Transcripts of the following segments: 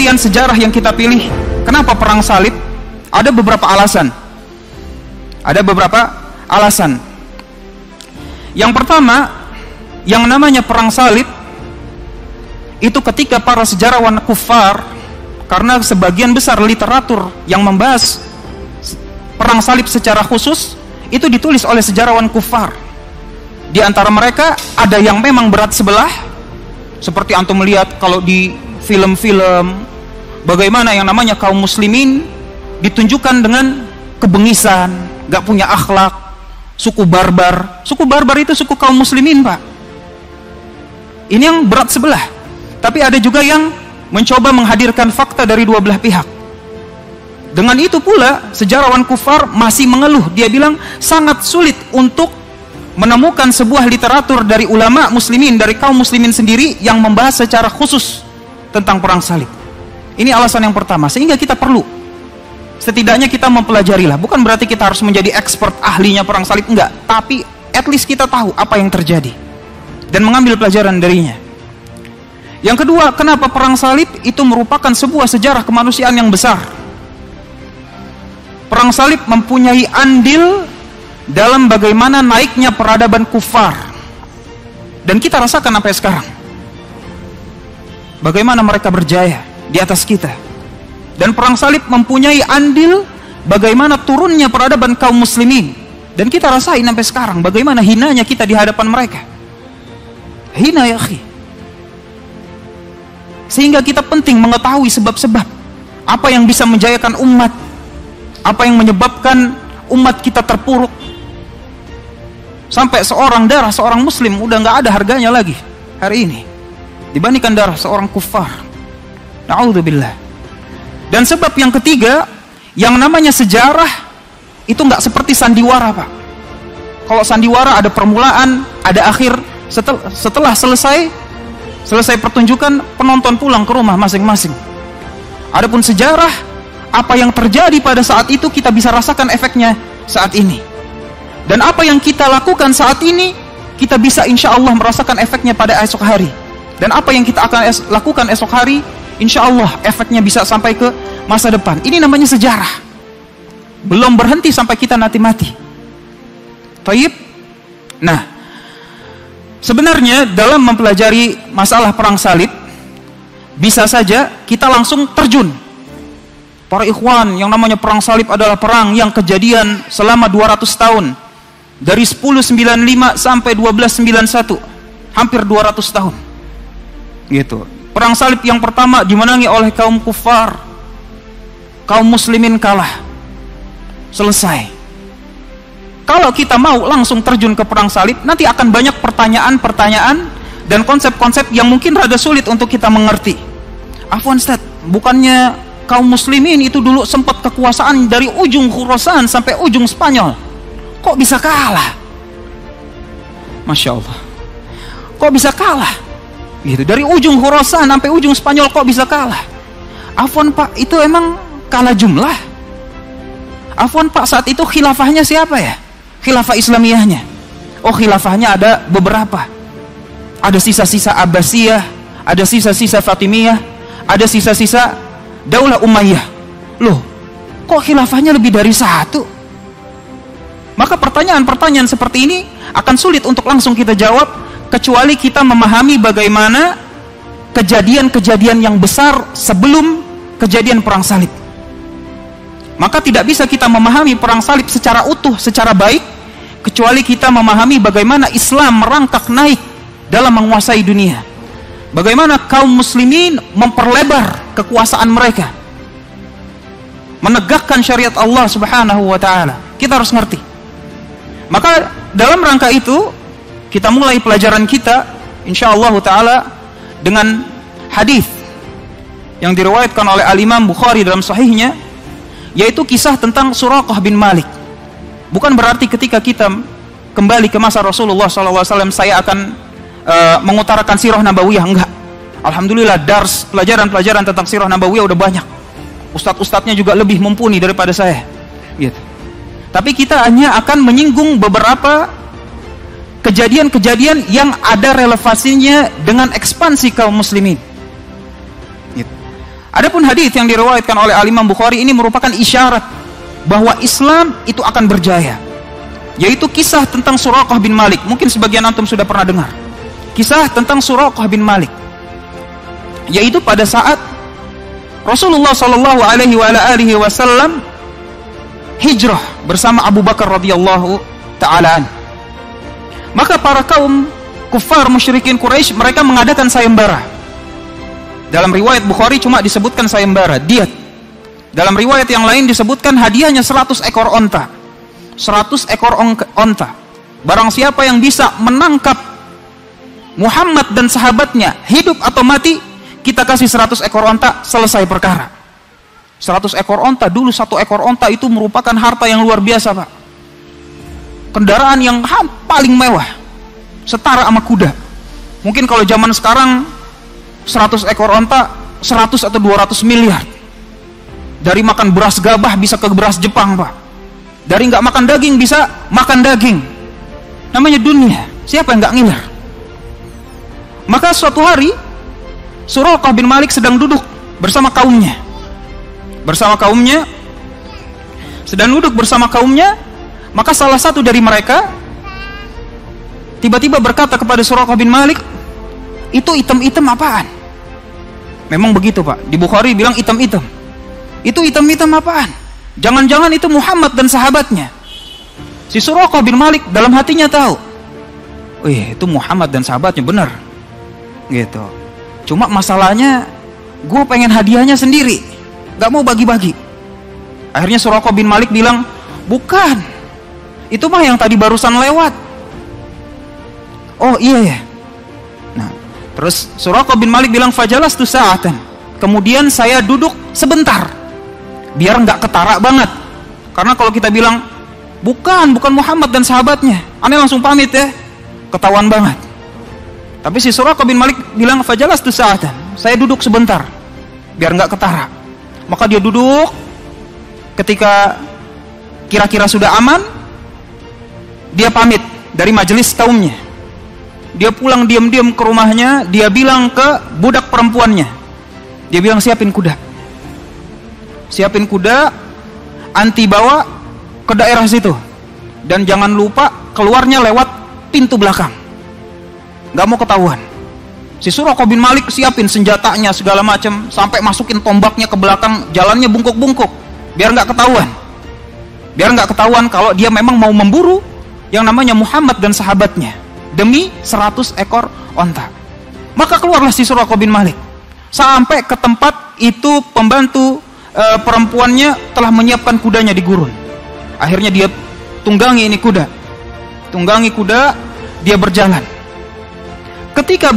pengertian sejarah yang kita pilih, kenapa perang salib? Ada beberapa alasan. Yang pertama, yang namanya perang salib itu ketika para sejarawan kufar, karena sebagian besar literatur yang membahas perang salib secara khusus itu ditulis oleh sejarawan kufar. Di antara mereka ada yang memang berat sebelah, seperti antum melihat kalau di film-film bagaimana yang namanya kaum muslimin ditunjukkan dengan kebengisan, gak punya akhlak, suku barbar. Suku barbar itu suku kaum muslimin, Pak. Ini yang berat sebelah. Tapi ada juga yang mencoba menghadirkan fakta dari dua belah pihak. Dengan itu pula sejarawan kufar masih mengeluh. Dia bilang sangat sulit untuk menemukan sebuah literatur dari ulama muslimin, dari kaum muslimin sendiri yang membahas secara khusus tentang perang salib. Ini alasan yang pertama. Sehingga kita perlu, setidaknya kita mempelajarilah. Bukan berarti kita harus menjadi expert ahlinya perang salib, enggak. Tapi at least kita tahu apa yang terjadi dan mengambil pelajaran darinya. Yang kedua, kenapa perang salib itu merupakan sebuah sejarah kemanusiaan yang besar. Perang salib mempunyai andil dalam bagaimana naiknya peradaban kufar. Dan kita rasakan sampai sekarang. Bagaimana mereka berjaya di atas kita. Dan perang salib mempunyai andil bagaimana turunnya peradaban kaum muslimin. Dan kita rasain sampai sekarang bagaimana hinanya kita di hadapan mereka. Hina ya akhi. Sehingga kita penting mengetahui sebab-sebab apa yang bisa menjayakan umat, apa yang menyebabkan umat kita terpuruk, sampai seorang darah seorang muslim udah nggak ada harganya lagi hari ini dibandingkan darah seorang kufar. Na'udzubillah. Dan sebab yang ketiga, yang namanya sejarah itu nggak seperti sandiwara, Pak. Kalau sandiwara ada permulaan, ada akhir. Setelah selesai pertunjukan, penonton pulang ke rumah masing-masing. Adapun sejarah, apa yang terjadi pada saat itu kita bisa rasakan efeknya saat ini. Dan apa yang kita lakukan saat ini, kita bisa insya Allah merasakan efeknya pada esok hari. Dan apa yang kita akan lakukan esok hari, insya Allah efeknya bisa sampai ke masa depan. Ini namanya sejarah. Belum berhenti sampai kita nanti mati. Taib. Nah, sebenarnya dalam mempelajari masalah perang salib, bisa saja kita langsung terjun. Para ikhwan, yang namanya perang salib adalah perang yang kejadian selama 200 tahun. Dari 1095 sampai 1291. Hampir 200 tahun. Gitu. Perang salib yang pertama dimenangi oleh kaum kufar. Kaum muslimin kalah. Selesai. Kalau kita mau langsung terjun ke perang salib, nanti akan banyak pertanyaan-pertanyaan dan konsep-konsep yang mungkin rada sulit untuk kita mengerti. Afwan Ustaz, bukannya kaum muslimin itu dulu sempat kekuasaan dari ujung Khurasan sampai ujung Spanyol? Kok bisa kalah? Masya Allah. Kok bisa kalah? Gitu. Dari ujung Khurasan sampai ujung Spanyol kok bisa kalah? Afwan Pak, itu emang kalah jumlah? Afwan Pak, saat itu khilafahnya siapa ya? Khilafah Islamiyahnya. Oh, khilafahnya ada beberapa. Ada sisa-sisa Abbasiyah, ada sisa-sisa Fatimiyah, ada sisa-sisa Daulah Umayyah. Loh, kok khilafahnya lebih dari satu? Maka pertanyaan-pertanyaan seperti ini akan sulit untuk langsung kita jawab, kecuali kita memahami bagaimana kejadian-kejadian yang besar sebelum kejadian perang salib. Maka tidak bisa kita memahami perang salib secara utuh, secara baik, kecuali kita memahami bagaimana Islam merangkak naik dalam menguasai dunia. Bagaimana kaum muslimin memperlebar kekuasaan mereka, menegakkan syariat Allah Subhanahu wa ta'ala. Kita harus ngerti. Maka dalam rangka itu, kita mulai pelajaran kita insyaallah ta'ala dengan hadis yang diriwayatkan oleh Al-Imam Bukhari dalam sahihnya, yaitu kisah tentang Suraqah bin Malik. Bukan berarti ketika kita kembali ke masa Rasulullah SAW saya akan mengutarakan sirah nabawiyah, enggak. Alhamdulillah, dars pelajaran-pelajaran tentang sirah nabawiyah udah banyak. Ustadz-ustadznya juga lebih mumpuni daripada saya. Gitu. Tapi kita hanya akan menyinggung beberapa kejadian-kejadian yang ada relevansinya dengan ekspansi kaum muslimin. Gitu. Adapun hadis yang diriwayatkan oleh Al-Imam Bukhari ini merupakan isyarat bahwa Islam itu akan berjaya, yaitu kisah tentang Suraqah bin Malik. Mungkin sebagian antum sudah pernah dengar kisah tentang Suraqah bin Malik, yaitu pada saat Rasulullah Shallallahu Alaihi Wasallam hijrah bersama Abu Bakar radhiyallahu ta'ala. Maka para kaum kufar musyrikin Quraisy mereka mengadakan sayembara. Dalam riwayat Bukhari cuma disebutkan sayembara, diat. Dalam riwayat yang lain disebutkan hadiahnya 100 ekor onta. 100 ekor onta. Barang siapa yang bisa menangkap Muhammad dan sahabatnya hidup atau mati, kita kasih 100 ekor onta, selesai perkara. 100 ekor onta, dulu 1 ekor onta itu merupakan harta yang luar biasa, Pak. Kendaraan yang paling mewah, setara sama kuda. Mungkin kalau zaman sekarang 100 ekor onta 100 atau 200 miliar. Dari makan beras gabah bisa ke beras Jepang, Pak. Dari nggak makan daging bisa makan daging. Namanya dunia, siapa yang nggak ngiler? Maka suatu hari Suraqah bin Malik sedang duduk bersama kaumnya. Sedang duduk bersama kaumnya, maka salah satu dari mereka tiba-tiba berkata kepada Suraqah bin Malik, "Itu item-item apaan?" Memang begitu, Pak. Di Bukhari bilang item-item. Itu item-item apaan? Jangan-jangan itu Muhammad dan sahabatnya. Si Suraqah bin Malik dalam hatinya tahu, "Wih, itu Muhammad dan sahabatnya, benar." Gitu. Cuma masalahnya, gue pengen hadiahnya sendiri, gak mau bagi-bagi. Akhirnya Suraqah bin Malik bilang, "Bukan, itu mah yang tadi barusan lewat." "Oh iya ya." Nah, terus Suraqah bin Malik bilang, "Fajalastu sa'atan." Kemudian saya duduk sebentar, biar nggak ketara banget. Karena kalau kita bilang, bukan Muhammad dan sahabatnya, aneh langsung pamit ya, ketahuan banget. Tapi si Suraqah bin Malik bilang, "Fajalastu sa'atan." Saya duduk sebentar, biar nggak ketara. Maka dia duduk. Ketika kira-kira sudah aman, dia pamit dari majelis kaumnya. Dia pulang diam-diam ke rumahnya. Dia bilang ke budak perempuannya, dia bilang, siapin kuda, anti bawa ke daerah situ, dan jangan lupa keluarnya lewat pintu belakang, gak mau ketahuan. Si Suraqah bin Malik siapin senjatanya segala macam, sampai masukin tombaknya ke belakang, jalannya bungkuk-bungkuk, biar gak ketahuan kalau dia memang mau memburu yang namanya Muhammad dan sahabatnya demi 100 ekor onta. Maka keluarlah si Suraqah bin Malik sampai ke tempat itu. Pembantu perempuannya telah menyiapkan kudanya di gurun. Akhirnya dia tunggangi kuda, dia berjalan. Ketika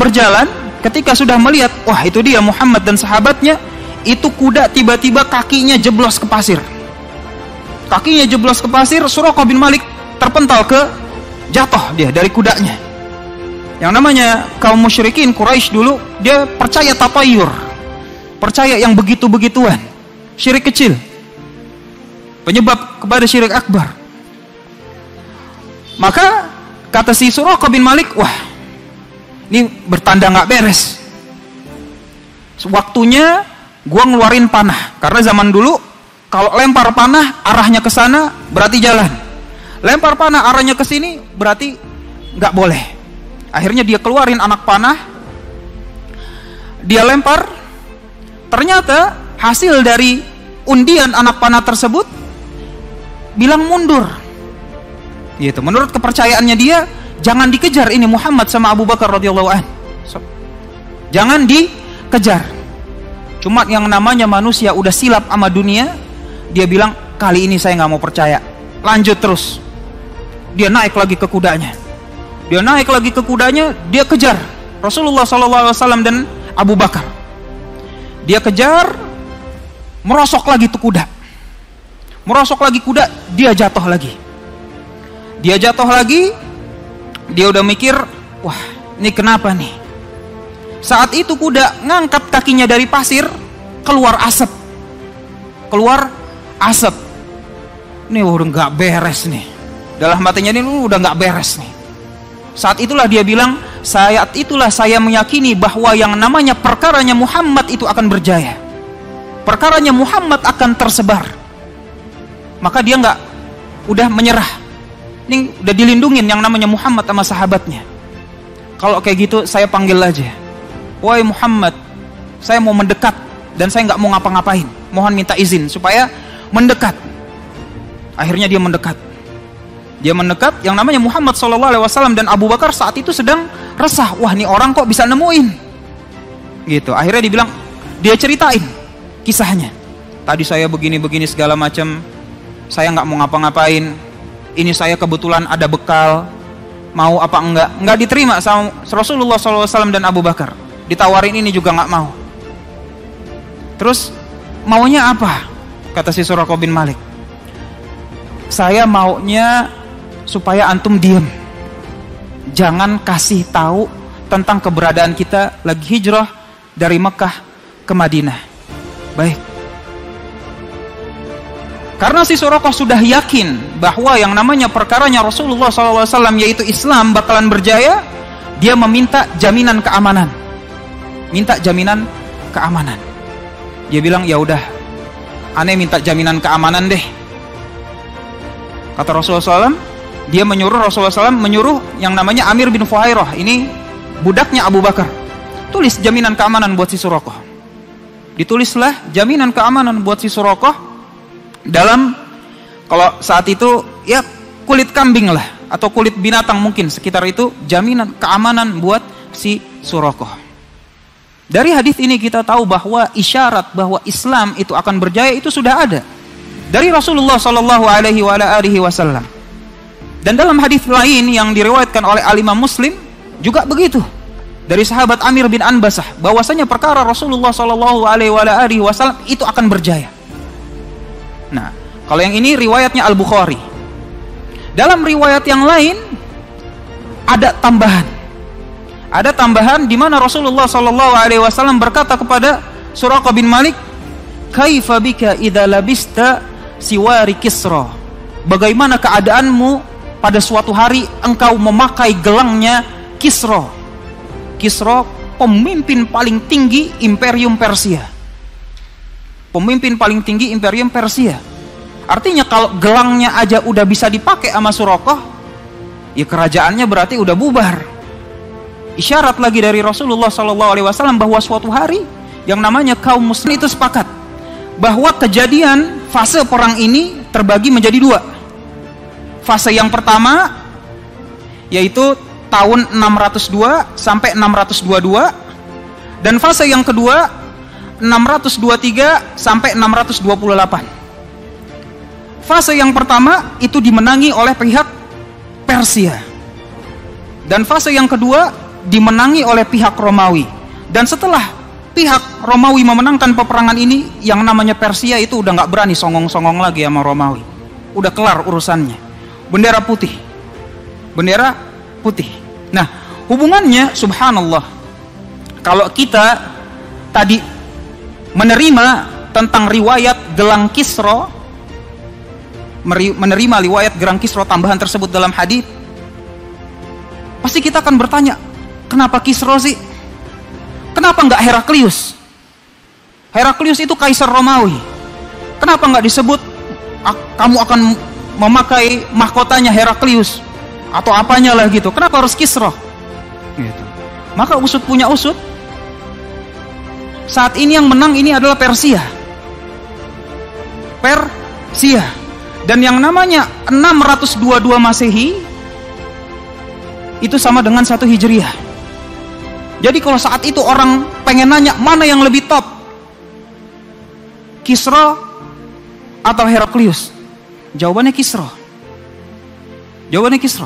sudah melihat, wah itu dia Muhammad dan sahabatnya, itu kuda tiba-tiba kakinya jeblos ke pasir. Suraqah bin Malik terpental jatuh dia dari kudanya. Yang namanya kaum musyrikin Quraisy dulu, dia percaya tatayur, percaya yang begitu-begituan, syirik kecil, penyebab kepada syirik akbar. Maka kata si Suraqah bin Malik, wah ini bertanda nggak beres. Waktunya gua ngeluarin panah, karena zaman dulu kalau lempar panah arahnya ke sana berarti jalan, lempar panah arahnya ke sini berarti nggak boleh. Akhirnya dia keluarin anak panah, dia lempar. Ternyata hasil dari undian anak panah tersebut bilang mundur. Gitu. Menurut kepercayaannya dia, jangan dikejar ini Muhammad sama Abu Bakar radhiyallahu anhu. Jangan dikejar. Cuma yang namanya manusia udah silap sama dunia, dia bilang, kali ini saya nggak mau percaya. Lanjut terus. Dia naik lagi ke kudanya. Dia kejar Rasulullah SAW dan Abu Bakar. Dia kejar, merosok lagi tuh kuda. Dia jatuh lagi. Dia udah mikir, wah ini kenapa nih? Saat itu kuda ngangkat kakinya dari pasir, keluar asap. Ini udah nggak beres nih. Dalam hatinya ini udah nggak beres nih. Saat itulah dia bilang, saya meyakini bahwa yang namanya perkaranya Muhammad itu akan berjaya. perkaranya Muhammad akan tersebar. Maka dia udah menyerah. Ini udah dilindungin yang namanya Muhammad sama sahabatnya. Kalau kayak gitu saya panggil aja, wahai Muhammad, saya mau mendekat dan saya nggak mau ngapa-ngapain. Mohon minta izin supaya mendekat. Akhirnya dia mendekat. Dia mendekat. Yang namanya Muhammad SAW dan Abu Bakar saat itu sedang resah. Wah, nih orang kok bisa nemuin? Gitu. Akhirnya dia ceritain kisahnya. Tadi saya begini-begini segala macam. Saya nggak mau ngapa-ngapain. Ini saya kebetulan ada bekal. Mau apa enggak? Nggak diterima sama Rasulullah SAW dan Abu Bakar. Ditawarin ini juga nggak mau. Terus maunya apa? Kata si Suraqah bin Malik. Saya maunya supaya antum diem. Jangan kasih tahu tentang keberadaan kita lagi hijrah dari Mekah ke Madinah. Baik. Karena si Suraqah sudah yakin bahwa yang namanya perkaranya Rasulullah SAW yaitu Islam bakalan berjaya, dia meminta jaminan keamanan. Minta jaminan keamanan. Dia bilang, ya udah, aneh minta jaminan keamanan deh. Kata Rasulullah SAW, dia menyuruh yang namanya Amir bin Fuhairah. Ini budaknya Abu Bakar. Tulis jaminan keamanan buat si Suraqah. Ditulislah jaminan keamanan buat si Suraqah dalam, kalau saat itu ya kulit kambing lah atau kulit binatang mungkin sekitar itu, jaminan keamanan buat si Suraqah. Dari hadis ini kita tahu bahwa isyarat bahwa Islam itu akan berjaya itu sudah ada dari Rasulullah Shallallahu Alaihi Wasallam. Dan dalam hadis lain yang diriwayatkan oleh Al-Imam Muslim juga begitu, dari sahabat Amir bin Anbasah, bahwasanya perkara Rasulullah Shallallahu Alaihi Wasallam itu akan berjaya. Nah, kalau yang ini riwayatnya Al-Bukhari. Dalam riwayat yang lain ada tambahan. Ada tambahan di mana Rasulullah SAW berkata kepada Suraqah bin Malik, "Kaifa bika idza labista siwari Kisra?" Bagaimana keadaanmu pada suatu hari engkau memakai gelangnya Kisra? Kisra pemimpin paling tinggi Imperium Persia. Pemimpin paling tinggi Imperium Persia. Artinya kalau gelangnya aja udah bisa dipakai sama Suraqah, ya kerajaannya berarti udah bubar. Isyarat lagi dari Rasulullah SAW bahwa suatu hari yang namanya kaum muslim itu sepakat bahwa kejadian fase perang ini terbagi menjadi dua. Fase yang pertama yaitu tahun 602 sampai 622, dan fase yang kedua 623 sampai 628. Fase yang pertama itu dimenangi oleh pihak Persia. Dan fase yang kedua dimenangi oleh pihak Romawi. Dan setelah pihak Romawi memenangkan peperangan ini, yang namanya Persia itu udah nggak berani songong-songong lagi sama Romawi. Udah kelar urusannya. Bendera putih. Bendera putih. Nah, hubungannya subhanallah. Kalau kita tadi menerima tentang riwayat gelang Kisra, menerima riwayat gelang Kisra tambahan tersebut dalam hadis, pasti kita akan bertanya, kenapa Kisra sih? Kenapa nggak Heraklius? Heraklius itu kaisar Romawi. Kenapa nggak disebut kamu akan memakai mahkotanya Heraklius atau apanya lah gitu? Kenapa harus Kisra? Gitu. Maka usut punya usut. Saat ini yang menang ini adalah Persia. Persia. Dan yang namanya 622 Masehi itu sama dengan 1 Hijriah. Jadi kalau saat itu orang pengen nanya mana yang lebih top, Kisra atau Heraklius? Jawabannya Kisra. Jawabannya Kisra.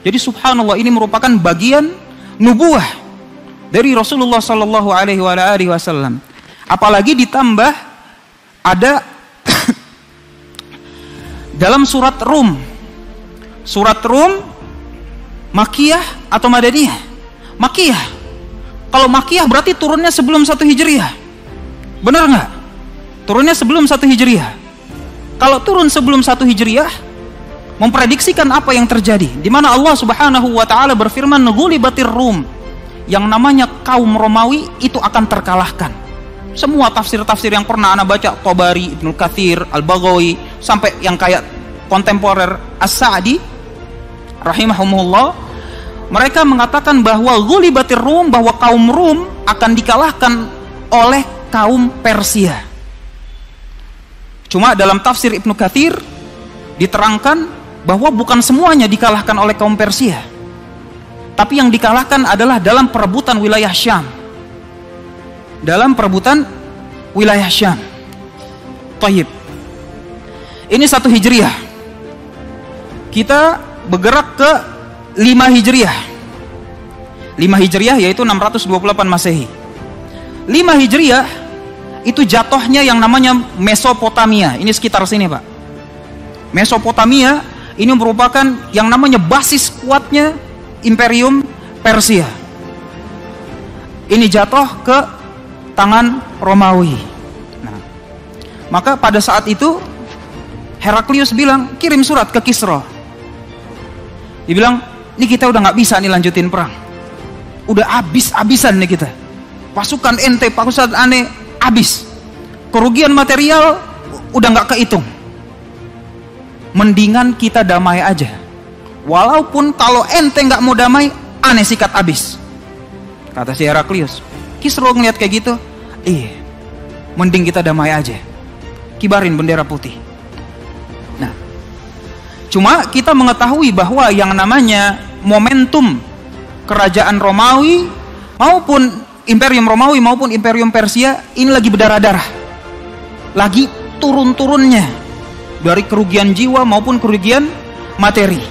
Jadi subhanallah, ini merupakan bagian nubuwah dari Rasulullah Sallallahu Alaihi Wasallam. Apalagi ditambah ada dalam surat Rum. Surat Rum Makkiyah atau Madaniyah? Makkiyah. Kalau Makkiyah berarti turunnya sebelum 1 Hijriah. Benar nggak? Turunnya sebelum 1 Hijriah. Kalau turun sebelum 1 Hijriah, memprediksikan apa yang terjadi. Di mana Allah Subhanahu wa taala berfirman, "Ghulibatir Rum." Yang namanya kaum Romawi itu akan terkalahkan. Semua tafsir-tafsir yang pernah ana baca, Tabari, Ibnu Katsir, Al-Baghawi, sampai yang kayak kontemporer As-Sa'di rahimahumullah, mereka mengatakan bahwa ghulibatir Rum, bahwa kaum Rum akan dikalahkan oleh kaum Persia. Cuma dalam tafsir Ibnu Katsir diterangkan bahwa bukan semuanya dikalahkan oleh kaum Persia, tapi yang dikalahkan adalah dalam perebutan wilayah Syam. Dalam perebutan wilayah Syam. Tayyib. Ini 1 Hijriah. Kita bergerak ke 5 Hijriah. 5 Hijriah yaitu 628 Masehi. 5 Hijriah itu jatuhnya yang namanya Mesopotamia. Ini sekitar sini, Pak. Mesopotamia ini merupakan yang namanya basis kuatnya Imperium Persia. Ini jatuh ke tangan Romawi. Nah, maka pada saat itu Heraklius bilang, kirim surat ke Kisra. Dia bilang, ini kita udah nggak bisa nih lanjutin perang. Udah habis-habisan nih kita. Pasukan ente, pasukan aneh, habis. Kerugian material udah nggak kehitung. Mendingan kita damai aja. Walaupun kalau ente nggak mau damai, aneh sikat habis. Kata si Heraklius. Kisra ngeliat kayak gitu, mending kita damai aja. Kibarin bendera putih. Nah, cuma kita mengetahui bahwa yang namanya momentum kerajaan Romawi maupun Imperium Romawi maupun Imperium Persia ini lagi berdarah-darah. Lagi turun-turunnya dari kerugian jiwa maupun kerugian materi.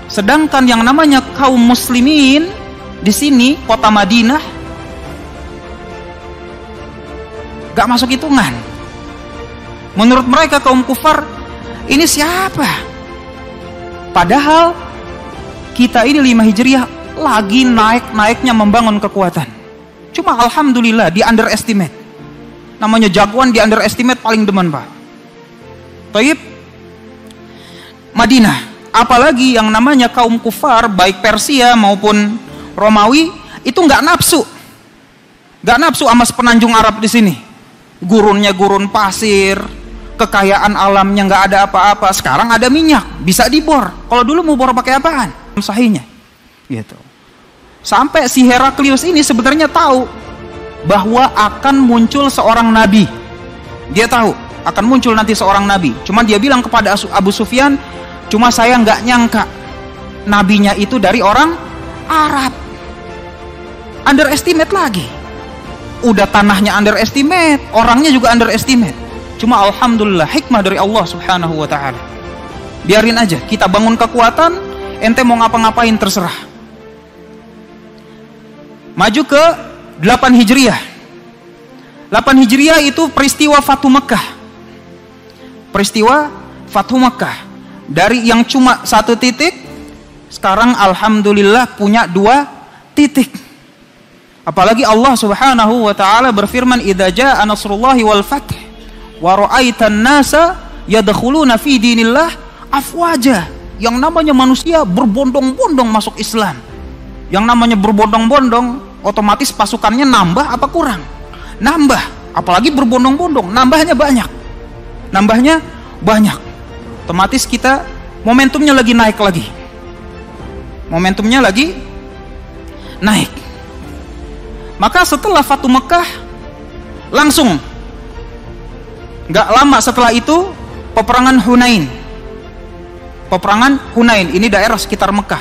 Sedangkan yang namanya kaum muslimin di sini, kota Madinah, gak masuk hitungan. Menurut mereka kaum kufar, ini siapa? Padahal kita ini 5 Hijriah lagi naik-naiknya membangun kekuatan. Cuma alhamdulillah di underestimate. Namanya jagoan di underestimate paling demen, Pak. Taib. Madinah, apalagi yang namanya kaum kufar baik Persia maupun Romawi itu nggak nafsu sama sepenanjung Arab di sini. Gurunnya gurun pasir, kekayaan alamnya nggak ada apa-apa. Sekarang ada minyak, bisa dibor. Kalau dulu mau bor pakai apaan? Sahihnya, gitu. Sampai si Heraklius ini sebenarnya tahu bahwa akan muncul seorang nabi. Dia tahu akan muncul nanti seorang nabi. Cuma dia bilang kepada Abu Sufyan, cuma saya nggak nyangka nabinya itu dari orang Arab. Underestimate lagi. Udah tanahnya underestimate, orangnya juga underestimate. Cuma alhamdulillah hikmah dari Allah Subhanahu wa taala. Biarin aja, kita bangun kekuatan, ente mau ngapa-ngapain terserah. Maju ke 8 Hijriah. 8 Hijriah itu peristiwa Fathu Mekkah. Peristiwa Fathu Mekkah. Dari yang cuma 1 titik, sekarang alhamdulillah punya 2 titik. Apalagi Allah Subhanahu wa taala berfirman, "Idza jaa nasrullahi wal fath wa ra'aitan nasa yadkhuluna fi dinillah afwaja." Yang namanya manusia berbondong-bondong masuk Islam. Yang namanya berbondong-bondong, otomatis pasukannya nambah apa kurang? Nambah. Apalagi berbondong-bondong, nambahnya banyak. Nambahnya banyak. Otomatis kita momentumnya lagi naik lagi. Momentumnya lagi naik. Maka setelah Fathu Mekkah, langsung gak lama setelah itu peperangan Hunain. Peperangan Hunain ini daerah sekitar Mekah.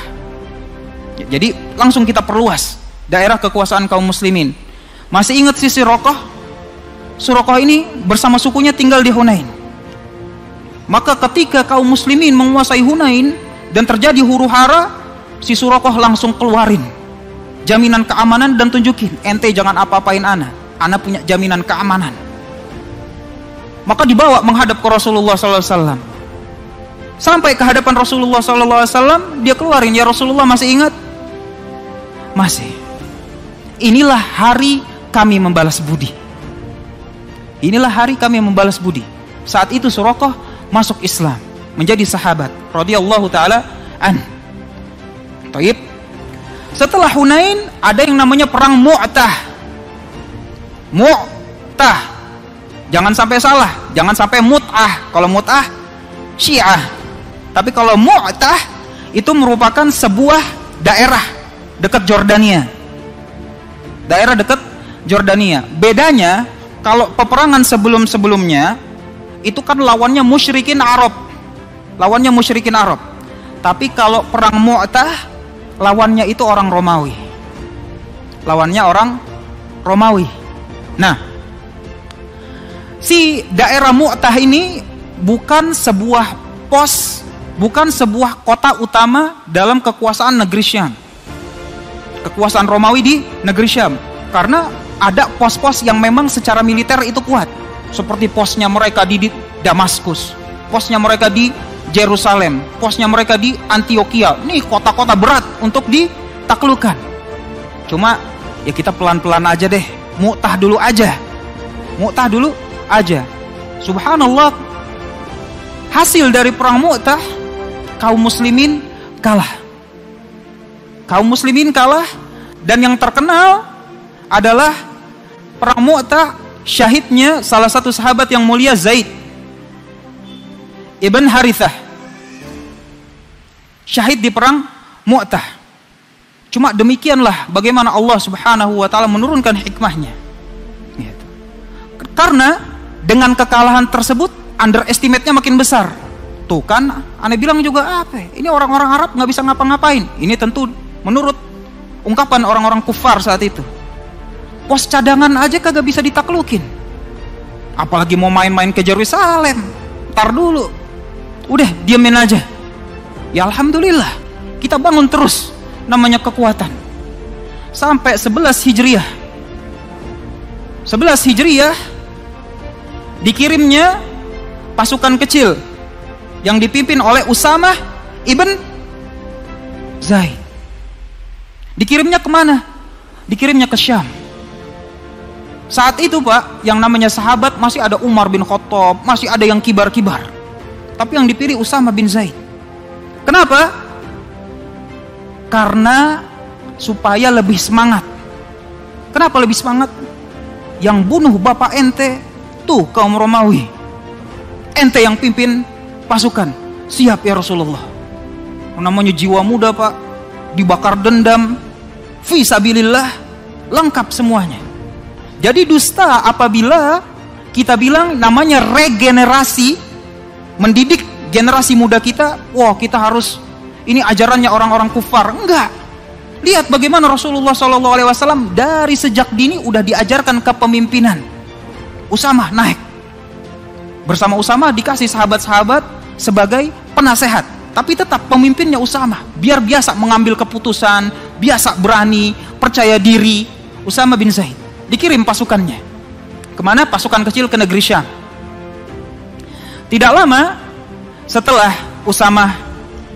Jadi langsung kita perluas daerah kekuasaan kaum muslimin. Masih ingat si Suraqah? Suraqah ini bersama sukunya tinggal di Hunain. Maka ketika kaum muslimin menguasai Hunain dan terjadi huru-hara, si Suraqah langsung keluarin jaminan keamanan dan tunjukin, ente jangan apa-apain ana punya jaminan keamanan. Maka dibawa menghadap ke Rasulullah SAW. Sampai ke hadapan Rasulullah SAW, dia keluarin, ya Rasulullah masih ingat? Masih. Inilah hari kami membalas budi. Inilah hari kami membalas budi. Saat itu Suraqah masuk Islam, menjadi sahabat radhiyallahu taala an. Taib. Setelah Hunain ada yang namanya perang Mu'tah. Mu'tah. Jangan sampai salah, jangan sampai mut'ah. Kalau mut'ah Syiah. Tapi kalau Mu'tah itu merupakan sebuah daerah dekat Jordania. Daerah dekat Jordania. Bedanya kalau peperangan sebelum-sebelumnya itu kan lawannya musyrikin Arab. Lawannya musyrikin Arab. Tapi kalau perang Mu'tah lawannya itu orang Romawi. Lawannya orang Romawi. Nah, si daerah Mu'tah ini bukan sebuah pos, bukan sebuah kota utama dalam kekuasaan negeri Syam. Kekuasaan Romawi di negeri Syam. Karena ada pos-pos yang memang secara militer itu kuat. Seperti posnya mereka di Damaskus, posnya mereka di Yerusalem, posnya mereka di Antioquia. Ini kota-kota berat untuk ditaklukkan. Cuma ya kita pelan-pelan aja deh. Mu'tah dulu aja. Mu'tah dulu aja. Subhanallah, hasil dari perang Mu'tah, kaum muslimin kalah. Kaum muslimin kalah, dan yang terkenal adalah perang Mu'tah syahidnya salah satu sahabat yang mulia, Zaid ibn Harithah. Syahid di perang Mu'tah. Cuma demikianlah bagaimana Allah Subhanahu wa taala menurunkan hikmahnya. Gitu. Karena dengan kekalahan tersebut underestimate-nya makin besar. Tuh kan, aneh bilang juga apa? Ini orang-orang Arab nggak bisa ngapa-ngapain. Ini tentu menurut ungkapan orang-orang kufar saat itu. Pos cadangan aja kagak bisa ditaklukin. Apalagi mau main-main ke Yerusalem. Ntar dulu. Udah, diamin aja. Ya alhamdulillah, kita bangun terus namanya kekuatan. Sampai 11 Hijriah. 11 Hijriah dikirimnya pasukan kecil yang dipimpin oleh Usamah ibn Zaid. Dikirimnya kemana? Dikirimnya ke Syam. Saat itu Pak, yang namanya sahabat masih ada Umar bin Khattab, masih ada yang kibar-kibar. Tapi yang dipilih Usamah bin Zaid. Kenapa? Karena supaya lebih semangat. Kenapa lebih semangat? Yang bunuh bapak ente tuh kaum Romawi. Ente yang pimpin pasukan. Siap ya Rasulullah. Namanya jiwa muda Pak, dibakar dendam, fisabilillah, lengkap semuanya. Jadi dusta apabila kita bilang namanya regenerasi, mendidik generasi muda kita, wah kita harus, ini ajarannya orang-orang kufar. Enggak. Lihat bagaimana Rasulullah SAW dari sejak dini udah diajarkan kepemimpinan. Usamah naik. Bersama Usamah dikasih sahabat-sahabat sebagai penasehat. Tapi tetap pemimpinnya Usamah. Biar biasa mengambil keputusan, biasa berani, percaya diri. Usamah bin Zaid. Dikirim pasukannya. Kemana? Pasukan kecil ke negeri Syam. Tidak lama setelah Usamah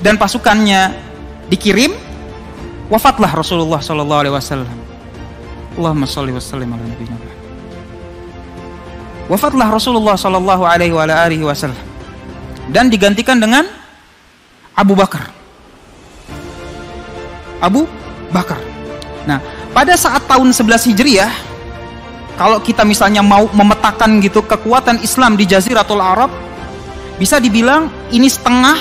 dan pasukannya dikirim, wafatlah Rasulullah SAW. Allahumma sholli wa sallim ala nabiyina Muhammad. Wafatlah Rasulullah SAW dan digantikan dengan Abu Bakar. Abu Bakar. Nah, pada saat tahun 11 Hijriah, kalau kita misalnya mau memetakan gitu kekuatan Islam di Jaziratul Arab, bisa dibilang ini setengah,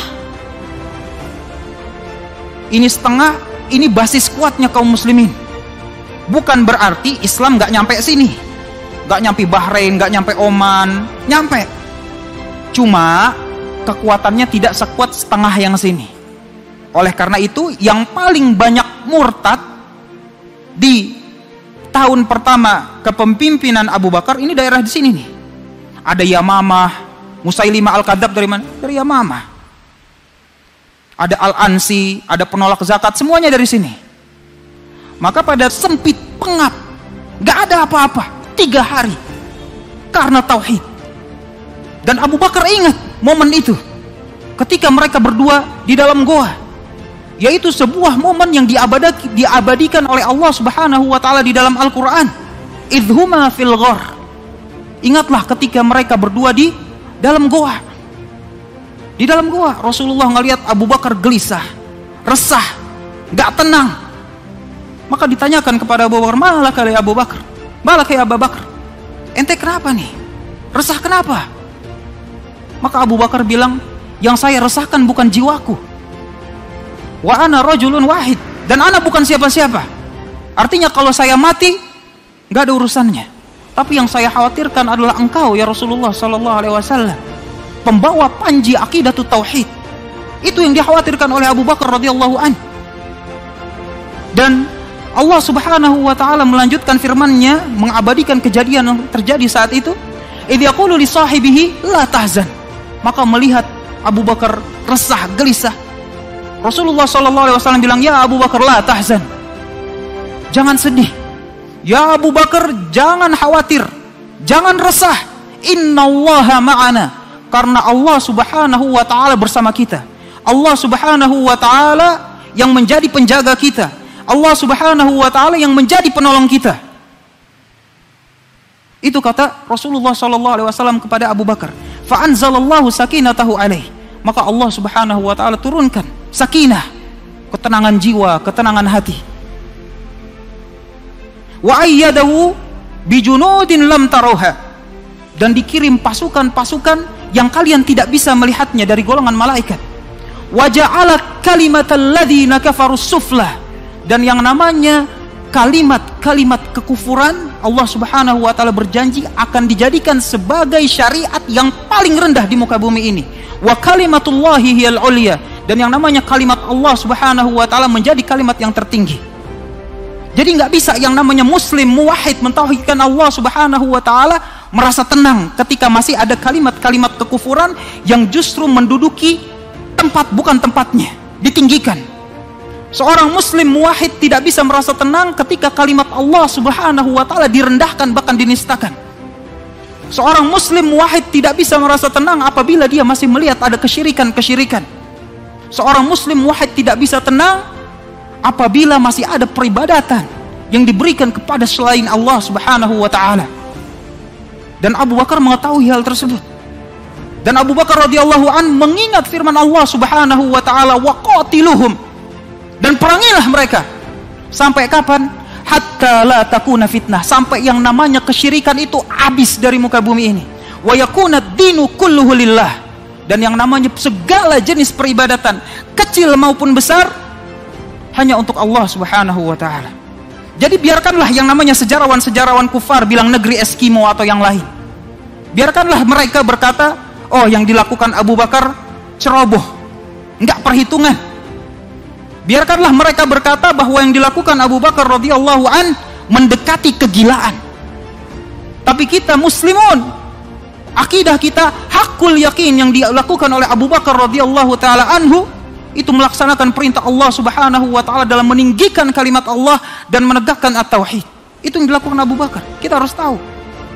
ini basis kuatnya kaum muslimin. Bukan berarti Islam nggak nyampe sini, nggak nyampe Bahrain, nggak nyampe Oman, nyampe. Cuma kekuatannya tidak sekuat setengah yang sini. Oleh karena itu, yang paling banyak murtad di tahun pertama kepemimpinan Abu Bakar ini daerah di sini nih. Ada Yamamah, Musailimah Al-Kadzab dari mana? Dari Yamamah. Ada Al-Ansi, ada penolak zakat, semuanya dari sini. Maka pada sempit, pengap, gak ada apa-apa, 3 hari karena tauhid. Dan Abu Bakar ingat momen itu ketika mereka berdua di dalam goa, yaitu sebuah momen yang diabadikan oleh Allah Subhanahu wa taala di dalam Al-Qur'an. Idhuma fil ghar. Ingatlah ketika mereka berdua di dalam goa. Di dalam goa, Rasulullah ngelihat Abu Bakar gelisah, resah, gak tenang. Maka ditanyakan kepada Abu Bakar, "Malaka ya Abu Bakar? Malaka ya Abu Bakar?" ente kenapa nih? Resah kenapa? Maka Abu Bakar bilang, yang saya resahkan bukan jiwaku. Wa ana rajulun wahid, dan ana bukan siapa-siapa. Artinya kalau saya mati, nggak ada urusannya. Tapi yang saya khawatirkan adalah engkau ya Rasulullah sallallahu alaihi wasallam, pembawa panji aqidatut tauhid. Itu yang dikhawatirkan oleh Abu Bakar radhiyallahu anhu. Dan Allah Subhanahu wa taala melanjutkan firman-Nya, mengabadikan kejadian yang terjadi saat itu. Idz yaqulu li sahibihi la tahzan. Maka melihat Abu Bakar resah, gelisah, Rasulullah sallallahu alaihi wasallam bilang, "Ya Abu Bakar, la tahzan." Jangan sedih. Ya Abu Bakar, jangan khawatir. Jangan resah. Innallaha ma'ana. Karena Allah Subhanahu wa taala bersama kita. Allah Subhanahu wa taala yang menjadi penjaga kita. Allah Subhanahu wa taala yang menjadi penolong kita. Itu kata Rasulullah sallallahu alaihi wasallam kepada Abu Bakar. Fa anzalallahu sakinatahu alaihi. Maka Allah Subhanahu wa taala turunkan sakinah, ketenangan jiwa, ketenangan hati. Wa ayyadahu bijunudin lam tarawha. Dan dikirim pasukan-pasukan yang kalian tidak bisa melihatnya dari golongan malaikat. Wa ja'ala kalimatal ladzina kafarus sufla. Dan yang namanya kalimat-kalimat kekufuran, Allah Subhanahu wa taala berjanji akan dijadikan sebagai syariat yang paling rendah di muka bumi ini. Wa kalimatullahi hiyal ulya. Dan yang namanya kalimat Allah Subhanahu wa taala menjadi kalimat yang tertinggi. Jadi nggak bisa yang namanya muslim muwahhid mentauhidkan Allah Subhanahu wa taala merasa tenang ketika masih ada kalimat-kalimat kekufuran yang justru menduduki tempat bukan tempatnya, ditinggikan. Seorang muslim muwahhid tidak bisa merasa tenang ketika kalimat Allah Subhanahu wa taala direndahkan bahkan dinistakan. Seorang muslim muwahhid tidak bisa merasa tenang apabila dia masih melihat ada kesyirikan-kesyirikan. Seorang muslim muwahhid tidak bisa tenang apabila masih ada peribadatan yang diberikan kepada selain Allah Subhanahu wa taala. Dan Abu Bakar mengetahui hal tersebut. Dan Abu Bakar radhiyallahu an mengingat firman Allah Subhanahu wa taala, wa qatiluhum. Dan perangilah mereka. Sampai kapan? Hatta la takuna fitnah. Sampai yang namanya kesyirikan itu habis dari muka bumi ini. Wa yakuna dinu kulluhu lillah. Dan yang namanya segala jenis peribadatan, kecil maupun besar, hanya untuk Allah Subhanahu wa taala. Jadi biarkanlah yang namanya sejarawan-sejarawan kufar bilang negeri Eskimo atau yang lain. Biarkanlah mereka berkata, oh yang dilakukan Abu Bakar ceroboh, enggak perhitungan. Biarkanlah mereka berkata bahwa yang dilakukan Abu Bakar radhiyallahu an mendekati kegilaan. Tapi kita muslimun, akidah kita hakul yakin yang dilakukan oleh Abu Bakar radhiyallahu taala anhu itu melaksanakan perintah Allah Subhanahu wa taala dalam meninggikan kalimat Allah dan menegakkan at-tauhid. Itu yang dilakukan Abu Bakar. Kita harus tahu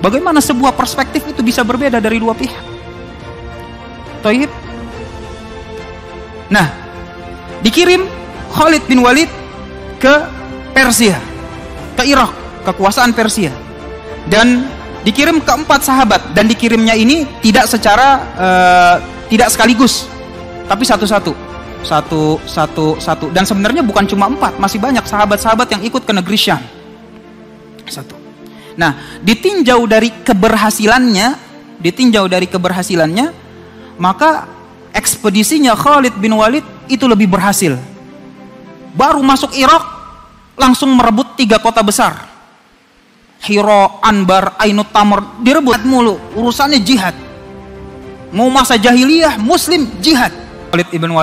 bagaimana sebuah perspektif itu bisa berbeda dari dua pihak. Thayyib. Nah, dikirim Khalid bin Walid ke Persia, ke Irak, kekuasaan Persia, dan dikirim ke 4 sahabat. Dan dikirimnya ini tidak secara tidak sekaligus, tapi satu-satu. Dan sebenarnya bukan cuma 4, masih banyak sahabat-sahabat yang ikut ke negeri Syam. Satu. Nah, ditinjau dari keberhasilannya, maka ekspedisinya Khalid bin Walid itu lebih berhasil. Baru masuk Irak langsung merebut 3 kota besar. Hira, Anbar, Ainut Tamr, direbut mulu. Urusannya jihad. Mau masa jahiliyah, muslim jihad. Khalid ibn Walid